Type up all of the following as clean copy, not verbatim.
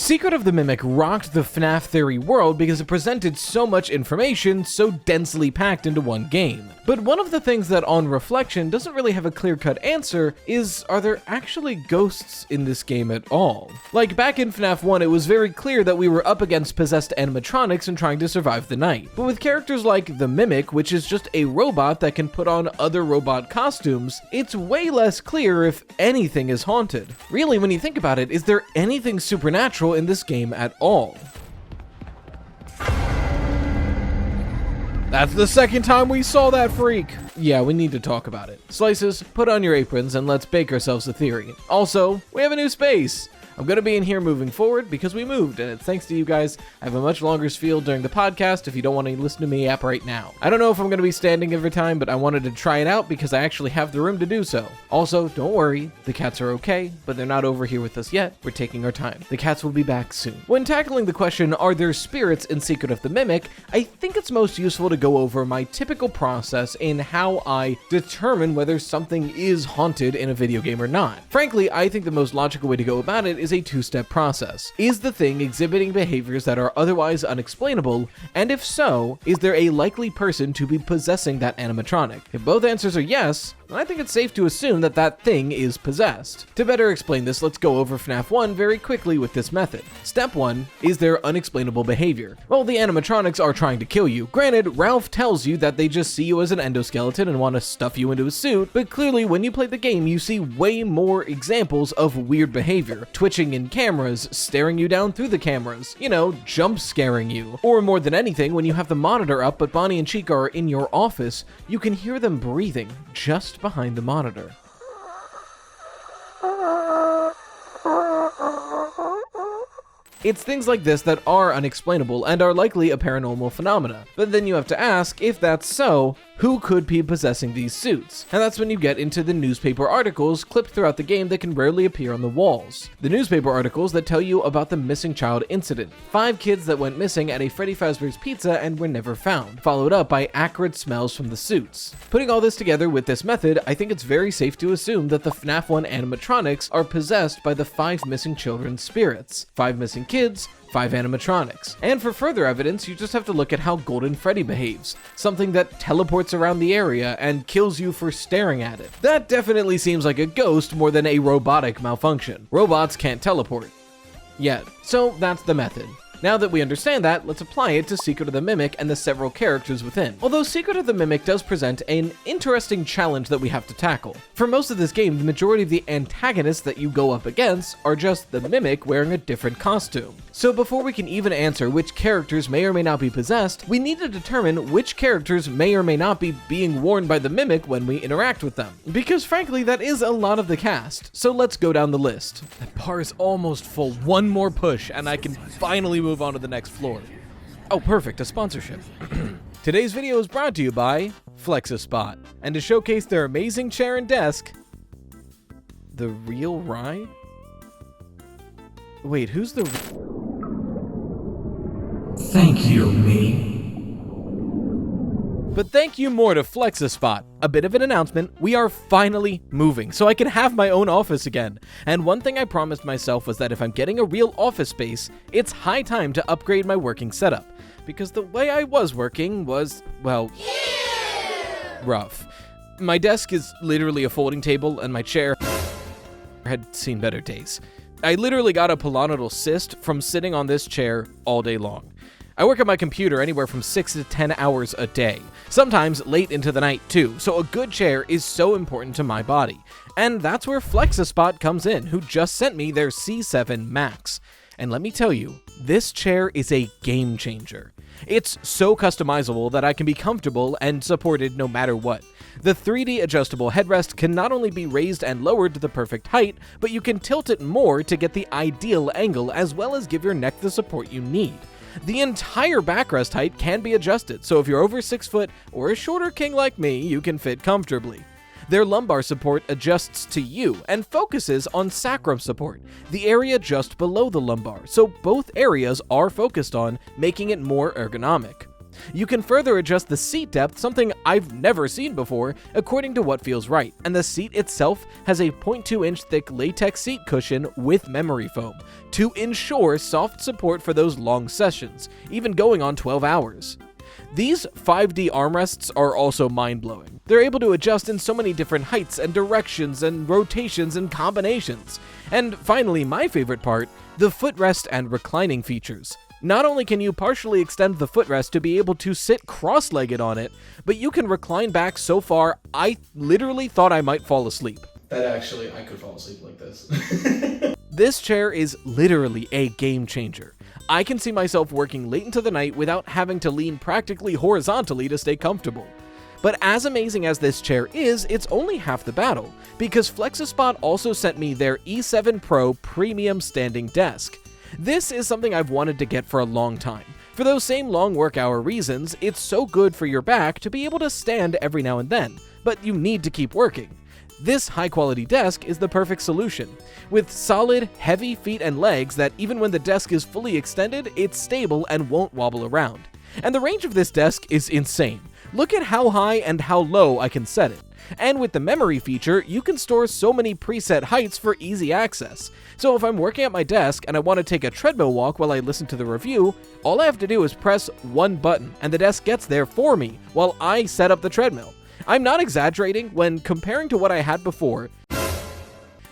Secret of the Mimic rocked the FNAF theory world because it presented so much information so densely packed into one game. But one of the things that on reflection doesn't really have a clear-cut answer is, are there actually ghosts in this game at all? Like back in FNAF 1, it was very clear that we were up against possessed animatronics and trying to survive the night. But with characters like the Mimic, which is just a robot that can put on other robot costumes, it's way less clear if anything is haunted. Really, when you think about it, is there anything supernatural in this game at all? That's the second time we saw that freak! Yeah, we need to talk about it. Slices, put on your aprons and let's bake ourselves a theory. Also, we have a new space! I'm going to be in here moving forward because we moved, and it's thanks to you guys. I have a much longer spiel during the podcast if you don't want to listen to me yap right now. I don't know if I'm going to be standing every time, but I wanted to try it out because I actually have the room to do so. Also, don't worry, the cats are okay, but they're not over here with us yet. We're taking our time. The cats will be back soon. When tackling the question, are there spirits in Secret of the Mimic, I think it's most useful to go over my typical process in how I determine whether something is haunted in a video game or not. Frankly, I think the most logical way to go about it is a two-step process. Is the thing exhibiting behaviors that are otherwise unexplainable? And if so, is there a likely person to be possessing that animatronic? If both answers are yes, I think it's safe to assume that that thing is possessed. To better explain this, let's go over FNAF 1 very quickly with this method. Step 1, is there unexplainable behavior? Well, the animatronics are trying to kill you. Granted, Ralph tells you that they just see you as an endoskeleton and want to stuff you into a suit, but clearly when you play the game, you see way more examples of weird behavior. Twitching in cameras, staring you down through the cameras, you know, jump scaring you. Or more than anything, when you have the monitor up but Bonnie and Chica are in your office, you can hear them breathing just behind the monitor. It's things like this that are unexplainable and are likely a paranormal phenomena. But then you have to ask, if that's so, who could be possessing these suits? And that's when you get into the newspaper articles clipped throughout the game that can rarely appear on the walls. The newspaper articles that tell you about the missing child incident. 5 kids that went missing at a Freddy Fazbear's Pizza and were never found, followed up by acrid smells from the suits. Putting all this together with this method, I think it's very safe to assume that the FNAF 1 animatronics are possessed by the 5 missing children's spirits. 5 missing kids, 5 animatronics. And for further evidence, you just have to look at how Golden Freddy behaves, something that teleports around the area and kills you for staring at it. That definitely seems like a ghost more than a robotic malfunction. Robots can't teleport. Yet. So that's the method. Now that we understand that, let's apply it to Secret of the Mimic and the several characters within. Although Secret of the Mimic does present an interesting challenge that we have to tackle. For most of this game, the majority of the antagonists that you go up against are just the Mimic wearing a different costume. So before we can even answer which characters may or may not be possessed, we need to determine which characters may or may not be being worn by the Mimic when we interact with them. Because frankly, that is a lot of the cast. So let's go down the list. That bar is almost full. One more push and I can finally move on to the next floor. Oh, perfect, a sponsorship. Today's video is brought to you by Flexispot. And to showcase their amazing chair and desk, the real Rye? Wait, who's the... Thank you, me. But thank you more to Flexispot. A bit of an announcement, we are finally moving, so I can have my own office again. And one thing I promised myself was that if I'm getting a real office space, it's high time to upgrade my working setup. Because the way I was working was, well, rough. My desk is literally a folding table, and my chair had seen better days. I literally got a pilonidal cyst from sitting on this chair all day long. I work at my computer anywhere from 6 to 10 hours a day, sometimes late into the night too, so a good chair is so important to my body. And that's where Flexispot comes in, who just sent me their C7 Max. And let me tell you, this chair is a game changer. It's so customizable that I can be comfortable and supported no matter what. The 3D adjustable headrest can not only be raised and lowered to the perfect height, but you can tilt it more to get the ideal angle as well as give your neck the support you need. The entire backrest height can be adjusted, so if you're over 6 foot or a shorter king like me, you can fit comfortably. Their lumbar support adjusts to you and focuses on sacrum support, the area just below the lumbar, so both areas are focused on, making it more ergonomic. You can further adjust the seat depth, something I've never seen before, according to what feels right. And the seat itself has a 0.2-inch thick latex seat cushion with memory foam to ensure soft support for those long sessions, even going on 12 hours. These 5D armrests are also mind-blowing. They're able to adjust in so many different heights and directions and rotations and combinations. And finally, my favorite part, the footrest and reclining features. Not only can you partially extend the footrest to be able to sit cross-legged on it, but you can recline back so far, I literally thought I might fall asleep. I could fall asleep like this. This chair is literally a game changer. I can see myself working late into the night without having to lean practically horizontally to stay comfortable. But as amazing as this chair is, it's only half the battle, because Flexispot also sent me their E7 Pro Premium Standing Desk. This is something I've wanted to get for a long time. For those same long work hour reasons, it's so good for your back to be able to stand every now and then, but you need to keep working. This high-quality desk is the perfect solution, with solid, heavy feet and legs that even when the desk is fully extended, it's stable and won't wobble around. And the range of this desk is insane. Look at how high and how low I can set it. And with the memory feature, you can store so many preset heights for easy access. So if I'm working at my desk and I want to take a treadmill walk while I listen to the review, all I have to do is press one button and the desk gets there for me while I set up the treadmill. I'm not exaggerating when comparing to what I had before.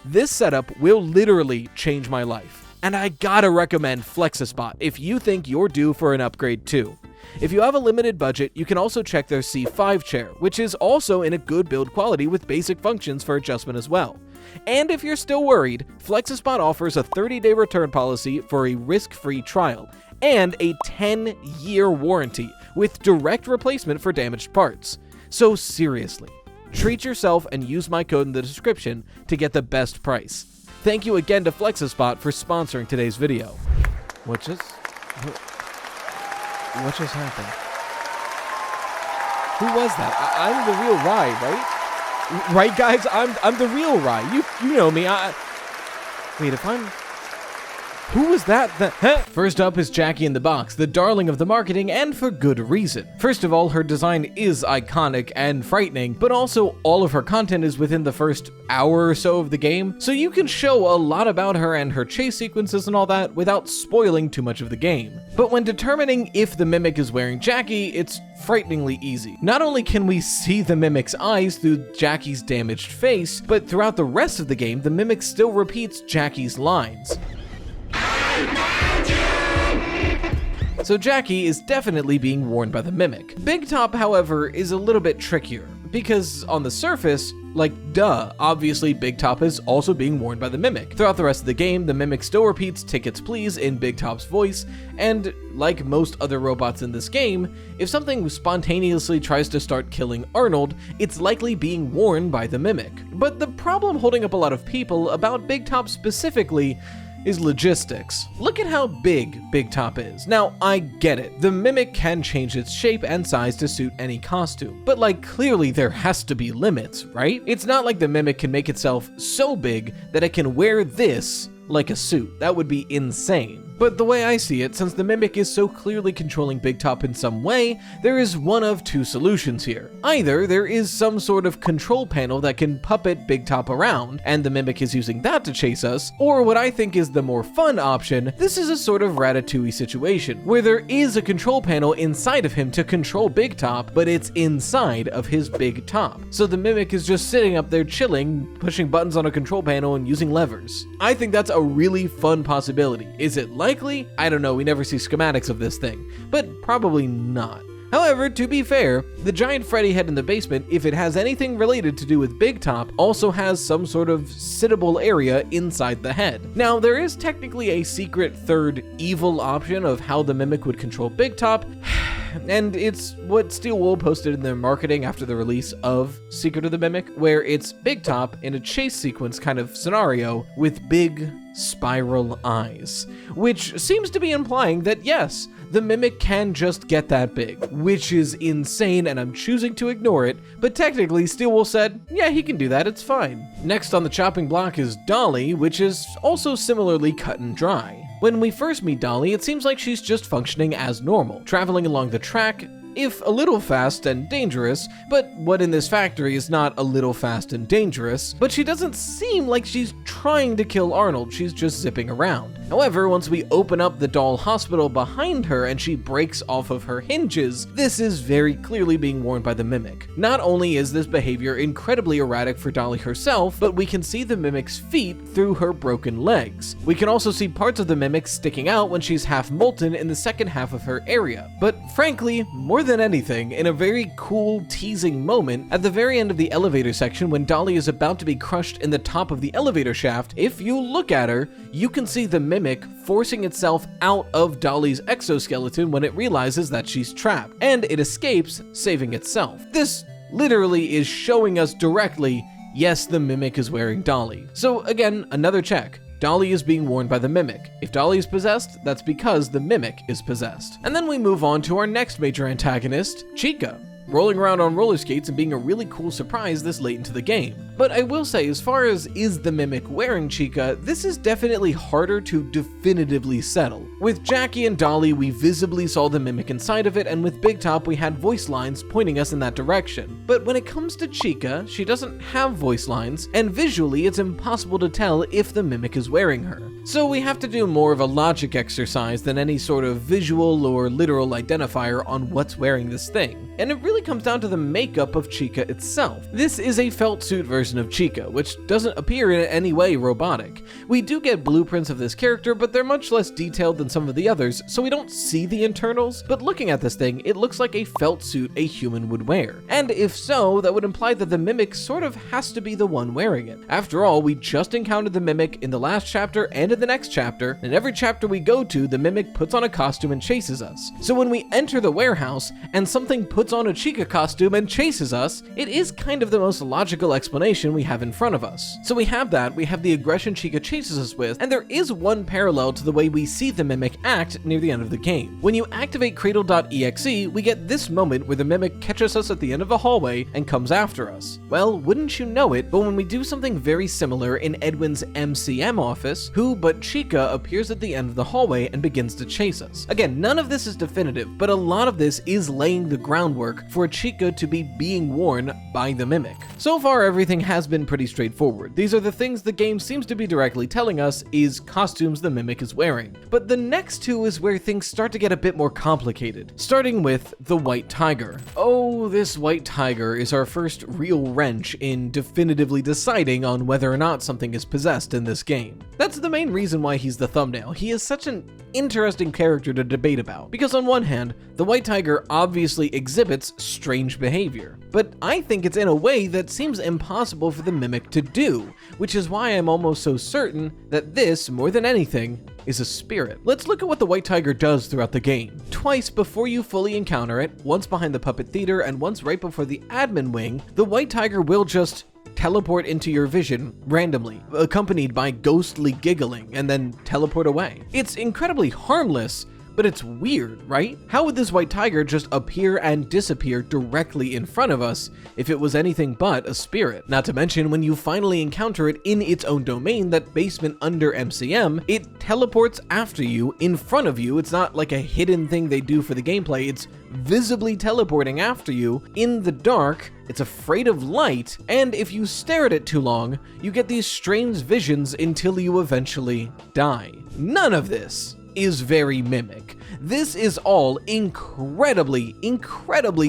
This setup will literally change my life. And I gotta recommend Flexispot if you think you're due for an upgrade too. If you have a limited budget, you can also check their C5 chair, which is also in a good build quality with basic functions for adjustment as well. And if you're still worried, Flexispot offers a 30-day return policy for a risk-free trial and a 10-year warranty with direct replacement for damaged parts. So seriously, treat yourself and use my code in the description to get the best price. Thank you again to Flexispot for sponsoring today's video. What just happened? Who was that? I'm the real Rye, right? Right, guys? I'm the real Rye. You know me. Wait, if I'm... Who was that? First up is Jackie in the Box, the darling of the marketing, and for good reason. First of all, her design is iconic and frightening, but also all of her content is within the first hour or so of the game, so you can show a lot about her and her chase sequences and all that without spoiling too much of the game. But when determining if the Mimic is wearing Jackie, it's frighteningly easy. Not only can we see the Mimic's eyes through Jackie's damaged face, but throughout the rest of the game, the Mimic still repeats Jackie's lines. So Jackie is definitely being warned by the Mimic. Big Top, however, is a little bit trickier, because on the surface, like duh, obviously Big Top is also being warned by the Mimic. Throughout the rest of the game, the Mimic still repeats "tickets please" in Big Top's voice, and like most other robots in this game, if something spontaneously tries to start killing Arnold, it's likely being warned by the Mimic. But the problem holding up a lot of people about Big Top specifically is logistics. Look at how big Big Top is. Now, I get it. The Mimic can change its shape and size to suit any costume, but like clearly there has to be limits, right? It's not like the Mimic can make itself so big that it can wear this like a suit. That would be insane. But the way I see it, since the Mimic is so clearly controlling Big Top in some way, there is one of two solutions here. Either there is some sort of control panel that can puppet Big Top around, and the Mimic is using that to chase us, or what I think is the more fun option, this is a sort of Ratatouille situation, where there is a control panel inside of him to control Big Top, but it's inside of his Big Top. So the Mimic is just sitting up there chilling, pushing buttons on a control panel and using levers. I think that's a really fun possibility. Is it likely? I don't know, we never see schematics of this thing, but probably not. However, to be fair, the giant Freddy head in the basement, if it has anything related to do with Big Top, also has some sort of sittable area inside the head. Now, there is technically a secret third evil option of how the Mimic would control Big Top, and it's what Steel Wool posted in their marketing after the release of Secret of the Mimic, where it's Big Top in a chase sequence kind of scenario with big spiral eyes, which seems to be implying that yes, the Mimic can just get that big, which is insane and I'm choosing to ignore it, but technically Steel Wool said, yeah, he can do that, it's fine. Next on the chopping block is Dollie, which is also similarly cut and dry. When we first meet Dollie, it seems like she's just functioning as normal, traveling along the track, if a little fast and dangerous, but what in this factory is not a little fast and dangerous, but she doesn't seem like she's trying to kill Arnold, she's just zipping around. However, once we open up the doll hospital behind her and she breaks off of her hinges, this is very clearly being worn by the Mimic. Not only is this behavior incredibly erratic for Dollie herself, but we can see the Mimic's feet through her broken legs. We can also see parts of the Mimic sticking out when she's half molten in the second half of her area. But frankly, more than anything, in a very cool, teasing moment, at the very end of the elevator section when Dollie is about to be crushed in the top of the elevator shaft, if you look at her, you can see the Mimic forcing itself out of Dollie's exoskeleton when it realizes that she's trapped, and it escapes, saving itself. This literally is showing us directly, yes, the Mimic is wearing Dollie. So again, another check. Dollie is being worn by the Mimic. If Dollie is possessed, that's because the Mimic is possessed. And then we move on to our next major antagonist, Chica, rolling around on roller skates and being a really cool surprise this late into the game. But I will say, as far as is the Mimic wearing Chica, this is definitely harder to definitively settle. With Jackie and Dollie, we visibly saw the Mimic inside of it, and with Big Top, we had voice lines pointing us in that direction. But when it comes to Chica, she doesn't have voice lines, and visually it's impossible to tell if the Mimic is wearing her. So we have to do more of a logic exercise than any sort of visual or literal identifier on what's wearing this thing. And it really comes down to the makeup of Chica itself. This is a felt suit version of Chica, which doesn't appear in any way robotic. We do get blueprints of this character, but they're much less detailed than some of the others, so we don't see the internals, but looking at this thing, it looks like a felt suit a human would wear. And if so, that would imply that the Mimic sort of has to be the one wearing it. After all, we just encountered the Mimic in the last chapter and in the next chapter, and every chapter we go to, the Mimic puts on a costume and chases us. So when we enter the warehouse, and something puts on a Chica costume and chases us, it is kind of the most logical explanation we have in front of us. So we have that, we have the aggression Chica chases us with, and there is one parallel to the way we see the Mimic act near the end of the game. When you activate Cradle.exe, we get this moment where the Mimic catches us at the end of a hallway and comes after us. Well, wouldn't you know it, but when we do something very similar in Edwin's MCM office, who but Chica appears at the end of the hallway and begins to chase us. Again, none of this is definitive, but a lot of this is laying the groundwork for Chica to be being worn by the Mimic. So far, everything has been pretty straightforward. These are the things the game seems to be directly telling us is costumes the Mimic is wearing. But the next two is where things start to get a bit more complicated, starting with the White Tiger. Oh, this White Tiger is our first real wrench in definitively deciding on whether or not something is possessed in this game. That's the main reason why he's the thumbnail. He is such an interesting character to debate about, because on one hand, the White Tiger obviously exhibits strange behavior, but I think it's in a way that seems impossible for the Mimic to do, which is why I'm almost so certain that this, more than anything, is a spirit. Let's look at what the White Tiger does throughout the game. Twice before you fully encounter it, once behind the puppet theater and once right before the admin wing, the White Tiger will just teleport into your vision randomly, accompanied by ghostly giggling, and then teleport away. It's incredibly harmless, but it's weird, right? How would this White Tiger just appear and disappear directly in front of us if it was anything but a spirit? Not to mention, when you finally encounter it in its own domain, that basement under MCM, it teleports after you, in front of you. It's not like a hidden thing they do for the gameplay, it's visibly teleporting after you in the dark. It's afraid of light, and if you stare at it too long, you get these strange visions until you eventually die. None of this is very Mimic. This is all incredibly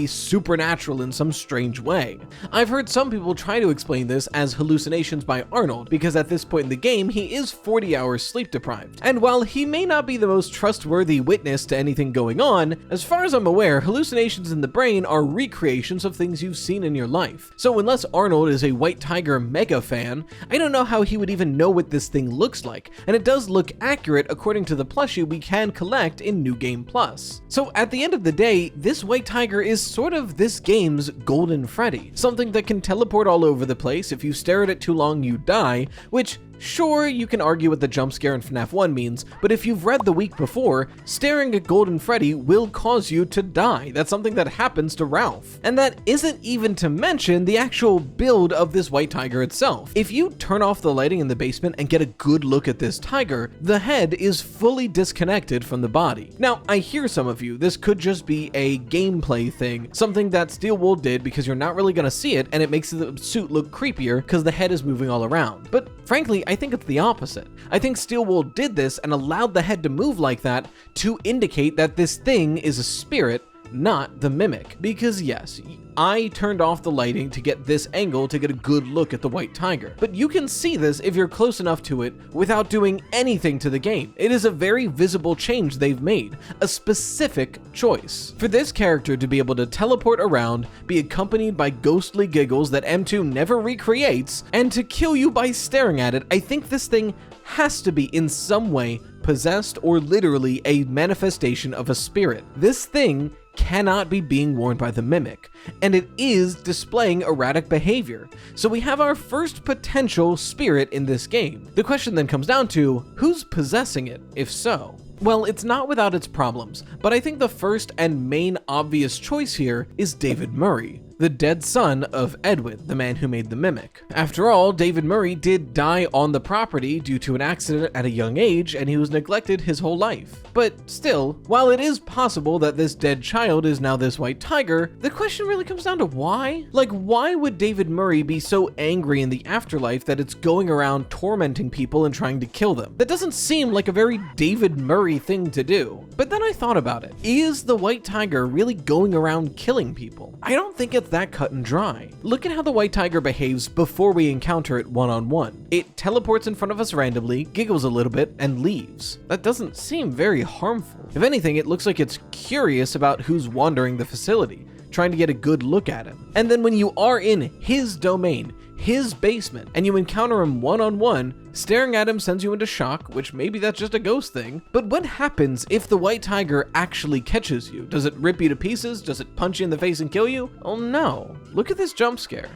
supernatural in some strange way. I've heard some people try to explain this as hallucinations by Arnold, because at this point in the game, he is 40 hours sleep deprived. And while he may not be the most trustworthy witness to anything going on, as far as I'm aware, hallucinations in the brain are recreations of things you've seen in your life. So unless Arnold is a White Tiger mega fan, I don't know how he would even know what this thing looks like, and it does look accurate according to the plushie we can collect in New Game Plus. So at the end of the day, this White Tiger is sort of this game's Golden Freddy, something that can teleport all over the place. If you stare at it too long, you die, which Sure, you can argue what the jump scare in FNAF 1 means, but if you've read the week before, staring at Golden Freddy will cause you to die. That's something that happens to Ralph. And that isn't even to mention the actual build of this white tiger itself. If you turn off the lighting in the basement and get a good look at this tiger, the head is fully disconnected from the body. Now, I hear some of you, this could just be a gameplay thing, something that Steelwool did because you're not really gonna see it and it makes the suit look creepier because the head is moving all around. But frankly, I think it's the opposite. I think Steelwool did this and allowed the head to move like that to indicate that this thing is a spirit, not the mimic. Because yes, I turned off the lighting to get this angle to get a good look at the white tiger, but you can see this if you're close enough to it without doing anything to the game. It is a very visible change they've made, a specific choice. For this character to be able to teleport around, be accompanied by ghostly giggles that M2 never recreates, and to kill you by staring at it, I think this thing has to be in some way possessed or literally a manifestation of a spirit. This thing cannot be being worn by the mimic, and it is displaying erratic behavior. So we have our first potential spirit in this game. The question then comes down to, who's possessing it, if so? Well, it's not without its problems, but I think the first and main obvious choice here is David Murray, the dead son of Edwin, the man who made the mimic. After all, David Murray did die on the property due to an accident at a young age, and he was neglected his whole life. But still, while it is possible that this dead child is now this white tiger, the question really comes down to why? Like, why would David Murray be so angry in the afterlife that it's going around tormenting people and trying to kill them? That doesn't seem like a very David Murray thing to do. But then I thought about it. Is the white tiger really going around killing people? I don't think it's that cut and dry. Look at how the white tiger behaves before we encounter it one-on-one. It teleports in front of us randomly, giggles a little bit, and leaves. That doesn't seem very harmful. If anything, it looks like it's curious about who's wandering the facility, trying to get a good look at him. And then when you are in his domain, his basement, and you encounter him one-on-one, staring at him sends you into shock, which maybe that's just a ghost thing. But what happens if the white tiger actually catches you? Does it rip you to pieces? Does it punch you in the face and kill you? Oh no. Look at this jump scare.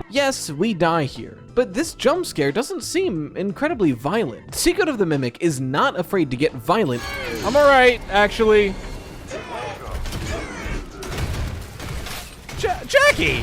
Yes, we die here, but this jump scare doesn't seem incredibly violent. The secret of the mimic is not afraid to get violent. I'm alright, actually. Jackie!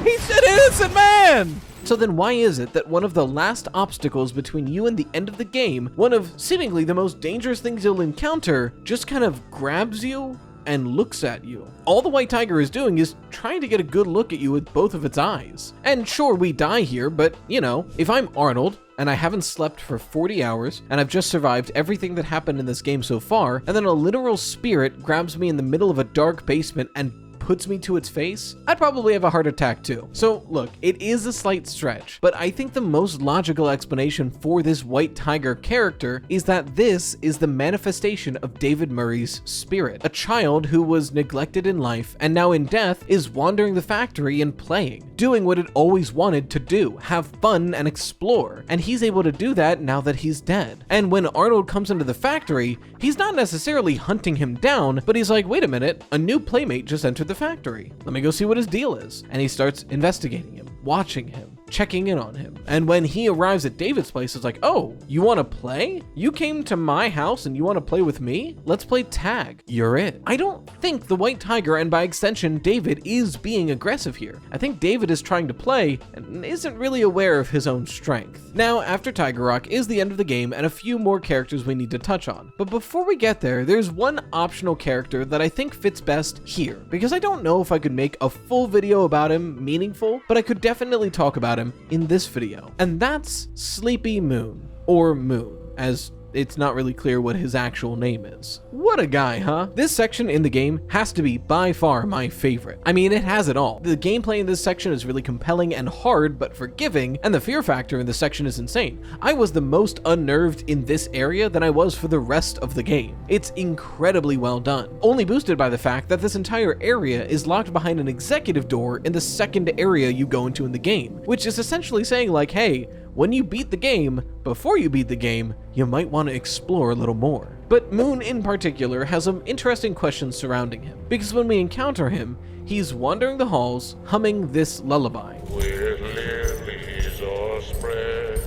He's an innocent man! So then why is it that one of the last obstacles between you and the end of the game, one of seemingly the most dangerous things you'll encounter, just kind of grabs you and looks at you? All the white tiger is doing is trying to get a good look at you with both of its eyes. And sure, we die here, but you know, if I'm Arnold, and I haven't slept for 40 hours, and I've just survived everything that happened in this game so far, and then a literal spirit grabs me in the middle of a dark basement and puts me to its face, I'd probably have a heart attack too. So look, it is a slight stretch, but I think the most logical explanation for this white tiger character is that this is the manifestation of David Murray's spirit, a child who was neglected in life and now in death is wandering the factory and playing, doing what it always wanted to do, have fun and explore. And he's able to do that now that he's dead. And when Arnold comes into the factory, he's not necessarily hunting him down, but he's like, wait a minute, a new playmate just entered the factory. Let me go see what his deal is. And he starts investigating him, watching him, checking in on him. And when he arrives at David's place, it's like, oh, you want to play? You came to my house and you want to play with me? Let's play tag. You're it. I don't think the white tiger, and by extension David, is being aggressive here. I think David is trying to play and isn't really aware of his own strength. Now, after Tiger Rock is the end of the game and a few more characters we need to touch on. But before we get there, there's one optional character that I think fits best here, because I don't know if I could make a full video about him meaningful, but I could definitely talk about him in this video. And that's Sleepy Moon, or Moon, as it's not really clear what his actual name is. What a guy, huh? This section in the game has to be by far my favorite. I mean, it has it all. The gameplay in this section is really compelling and hard, but forgiving, and the fear factor in this section is insane. I was the most unnerved in this area than I was for the rest of the game. It's incredibly well done, only boosted by the fact that this entire area is locked behind an executive door in the second area you go into in the game, which is essentially saying like, hey, when you beat the game, before you beat the game, you might want to explore a little more. But Moon in particular has some interesting questions surrounding him, because when we encounter him, he's wandering the halls humming this lullaby. Where lilies are spread,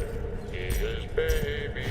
his baby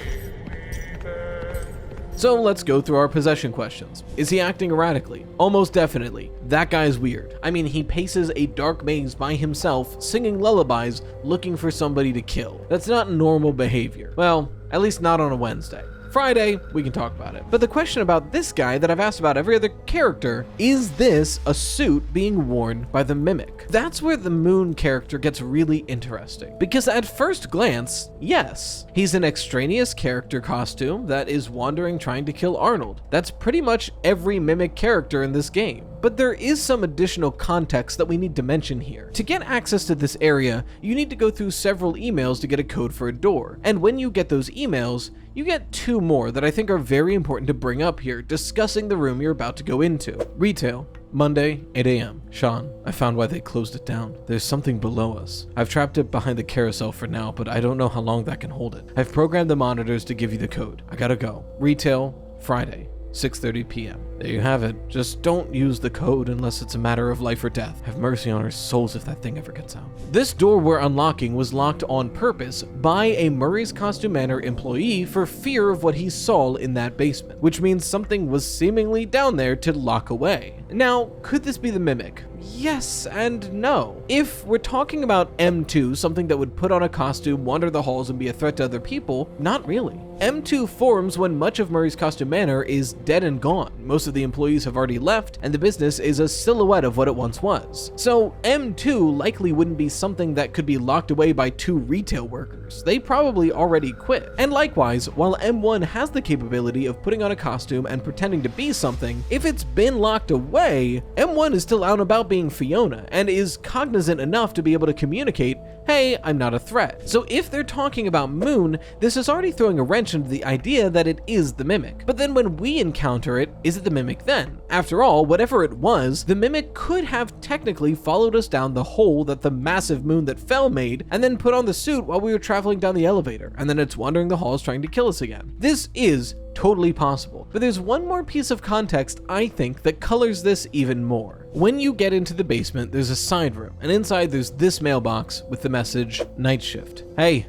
weaving. So let's go through our possession questions. Is he acting erratically? Almost definitely. That guy's weird. I mean, he paces a dark maze by himself, singing lullabies, looking for somebody to kill. That's not normal behavior. Well, at least not on a Wednesday. Friday, we can talk about it. But the question about this guy that I've asked about every other character, is this a suit being worn by the Mimic? That's where the Moon character gets really interesting. Because at first glance, yes, he's an extraneous character costume that is wandering trying to kill Arnold. That's pretty much every Mimic character in this game. But there is some additional context that we need to mention here. To get access to this area, you need to go through several emails to get a code for a door. And when you get those emails, you get two more that I think are very important to bring up here, discussing the room you're about to go into. Retail. Monday, 8 a.m. Sean, I found why they closed it down. There's something below us. I've trapped it behind the carousel for now, but I don't know how long that can hold it. I've programmed the monitors to give you the code. I gotta go. Retail, Friday, 6:30 p.m. There you have it. Just don't use the code unless it's a matter of life or death. Have mercy on our souls if that thing ever gets out. This door we're unlocking was locked on purpose by a Murray's Costume Manor employee for fear of what he saw in that basement, which means something was seemingly down there to lock away. Now, could this be the Mimic? Yes and no. If we're talking about M2, something that would put on a costume, wander the halls, and be a threat to other people, not really. M2 forms when much of Murray's Costume Manor is dead and gone. Most of the employees have already left, and the business is a silhouette of what it once was. So M2 likely wouldn't be something that could be locked away by two retail workers. They probably already quit. And likewise, while M1 has the capability of putting on a costume and pretending to be something, if it's been locked away, M1 is still out and about being Fiona and is cognizant enough to be able to communicate, hey, I'm not a threat. So if they're talking about Moon, this is already throwing a wrench into the idea that it is the Mimic. But then when we encounter it, is it the Mimic then? After all, whatever it was, the Mimic could have technically followed us down the hole that the massive moon that fell made, and then put on the suit while we were traveling down the elevator, and then it's wandering the halls trying to kill us again. This is totally possible. But there's one more piece of context, I think, that colors this even more. When you get into the basement, there's a side room, and inside there's this mailbox with the message, night shift. Hey,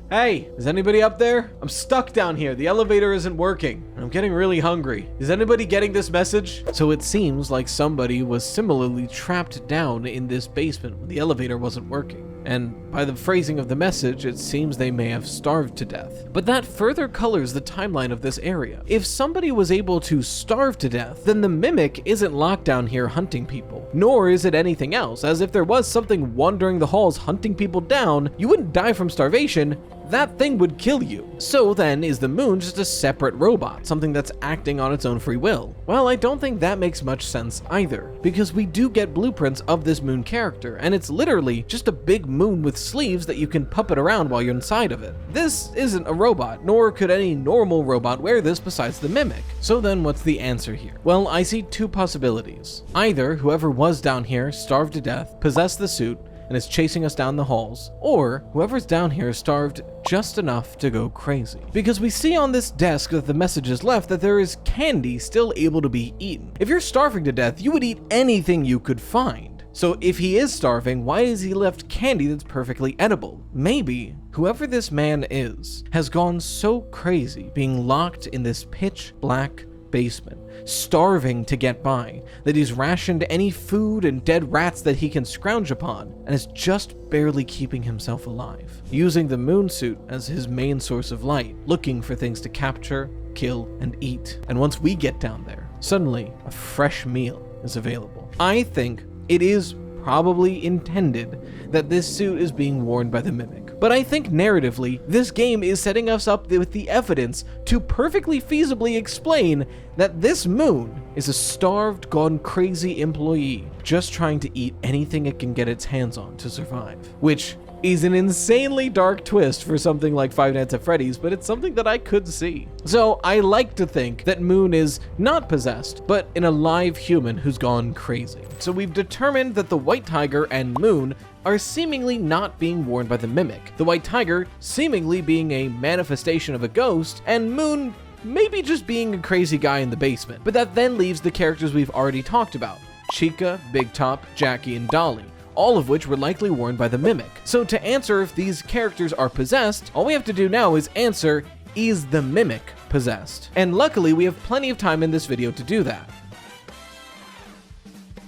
is anybody up there? I'm stuck down here. The elevator isn't working. I'm getting really hungry. Is anybody getting this message? So it seems like somebody was similarly trapped down in this basement when the elevator wasn't working. And by the phrasing of the message, it seems they may have starved to death. But that further colors the timeline of this area. If somebody was able to starve to death, then the Mimic isn't locked down here hunting people, nor is it anything else, as if there was something wandering the halls hunting people down, you wouldn't die from starvation, that thing would kill you. So then, is the Moon just a separate robot, something that's acting on its own free will? Well, I don't think that makes much sense either, because we do get blueprints of this Moon character, and it's literally just a big moon with sleeves that you can puppet around while you're inside of it. This isn't a robot, nor could any normal robot wear this besides the Mimic. So then what's the answer here? Well, I see two possibilities. Either whoever was down here starved to death, possessed the suit, and is chasing us down the halls, or whoever's down here starved just enough to go crazy. Because we see on this desk that the message is left that there is candy still able to be eaten. If you're starving to death, you would eat anything you could find. So if he is starving, why has he left candy that's perfectly edible? Maybe whoever this man is has gone so crazy being locked in this pitch black basement, starving to get by, that he's rationed any food and dead rats that he can scrounge upon, and is just barely keeping himself alive, using the moon suit as his main source of light, looking for things to capture, kill, and eat. And once we get down there, suddenly a fresh meal is available. I think it is probably intended that this suit is being worn by the Mimic. But I think narratively, this game is setting us up with the evidence to perfectly feasibly explain that this Moon is a starved, gone crazy employee just trying to eat anything it can get its hands on to survive. Which is an insanely dark twist for something like Five Nights at Freddy's, but it's something that I could see. So I like to think that Moon is not possessed, but an alive human who's gone crazy. So we've determined that the White Tiger and Moon are seemingly not being worn by the Mimic. The White Tiger seemingly being a manifestation of a ghost, and Moon maybe just being a crazy guy in the basement. But that then leaves the characters we've already talked about: Chica, Big Top, Jackie, and Dollie, all of which were likely worn by the Mimic. So to answer if these characters are possessed, all we have to do now is answer, is the Mimic possessed? And luckily we have plenty of time in this video to do that.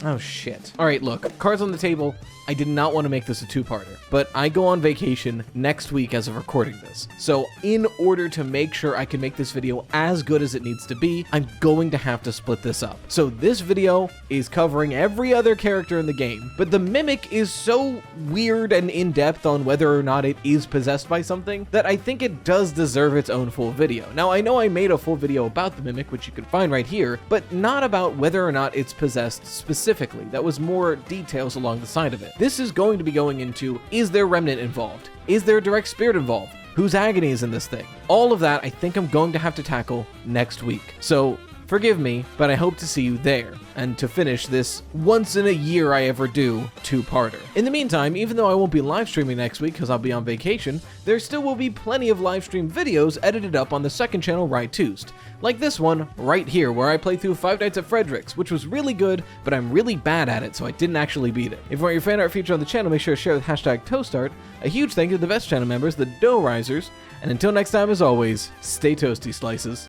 Oh shit. Alright, look, cards on the table. I did not want to make this a two-parter, but I go on vacation next week as of recording this. So in order to make sure I can make this video as good as it needs to be, I'm going to have to split this up. So this video is covering every other character in the game, but the Mimic is so weird and in-depth on whether or not it is possessed by something that I think it does deserve its own full video. Now, I know I made a full video about the Mimic, which you can find right here, but not about whether or not it's possessed specifically. That was more details along the side of it. This is going to be going into, is there remnant involved? Is there a direct spirit involved? Whose agony is in this thing? All of that I think I'm going to have to tackle next week. So forgive me, but I hope to see you there, and to finish this once in a year I ever do two-parter. In the meantime, even though I won't be live streaming next week because I'll be on vacation, there still will be plenty of live stream videos edited up on the second channel right toost. Like this one right here, where I played through Five Nights at Frederick's, which was really good, but I'm really bad at it, so I didn't actually beat it. If you want your fan art featured on the channel, make sure to share with #ToastArt. A huge thank you to the best channel members, the Dough Risers, and until next time, as always, stay toasty, slices.